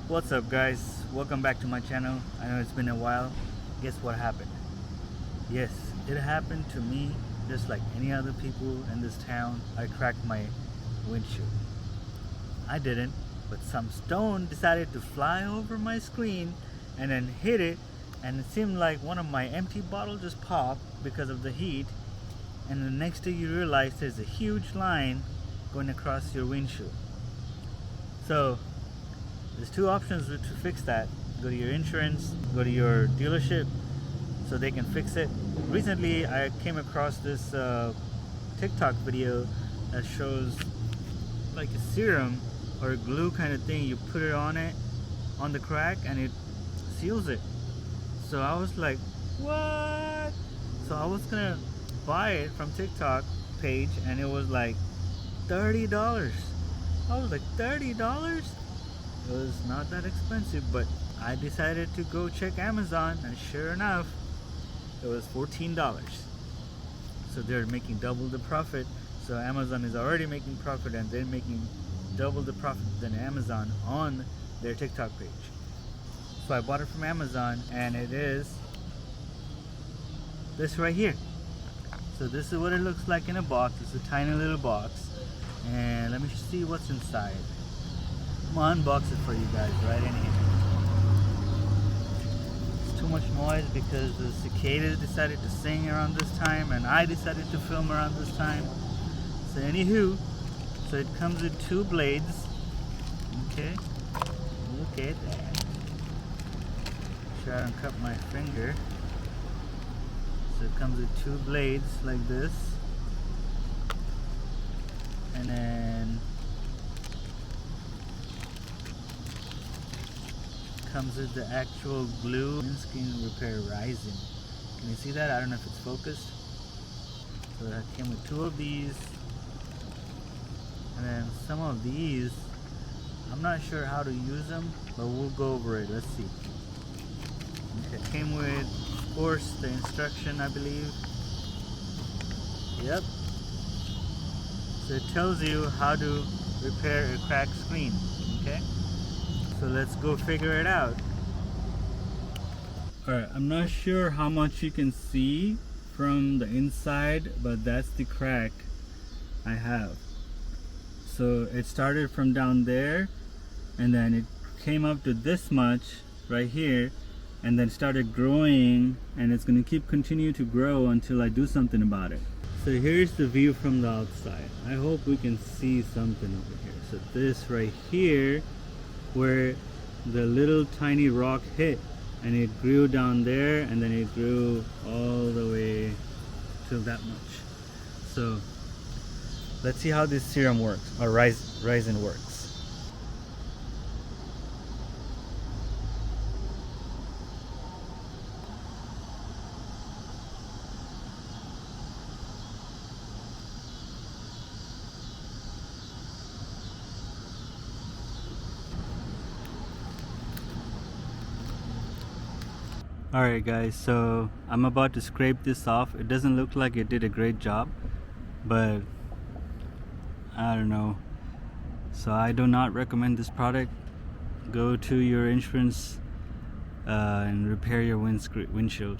What's up guys, welcome back to my channel. I know it's been a while. Guess what happened? Yes, it happened to me just like any other people in this town. I cracked my windshield. I didn't, but some stone decided to fly over my screen and then hit it, and it seemed like one of my empty bottles just popped because of the heat, and the next day you realize there's a huge line going across your windshield. So there's two options to fix that. Go to your insurance, go to your dealership so they can fix it. Recently I came across this TikTok video that shows like a serum or a glue kind of thing. You put it on the crack and it seals it. So I was like, what? So I was gonna buy it from TikTok page and it was like $30. I was like, $30? It was not that expensive, but I decided to go check Amazon, and sure enough it was $14. So they're making double the profit. So Amazon is already making profit and they're making double the profit than Amazon on their TikTok page. So I bought it from Amazon and it is this right here. So this is what it looks like in a box. It's a tiny little box, and let me see what's inside. I'm gonna unbox it for you guys right in here. It's too much noise because the cicadas decided to sing around this time and I decided to film around this time. So anywho, so it comes with two blades. Okay, look at that. Sure I don't cut my finger. So it comes with two blades like this, and then comes with the actual glue. Windscreen repair rising. Can you see that? I don't know if it's focused. So that came with two of these, and then some of these I'm not sure how to use them, but we'll go over it. Let's see. Okay, it came with, of course, the instruction, I believe. Yep. So it tells you how to repair a cracked screen. Okay, so let's go figure it out. Alright, I'm not sure how much you can see from the inside, but that's the crack I have. So it started from down there and then it came up to this much right here, and then started growing, and it's going to continue to grow until I do something about it. So here's the view from the outside. I hope we can see something over here. So this right here, where the little tiny rock hit, and it grew down there, and then it grew all the way to that much. So let's see how this serum works, or resin works. Alright guys, so I'm about to scrape this off. It doesn't look like it did a great job, but I don't know. So I do not recommend this product. Go to your insurance and repair your windshield.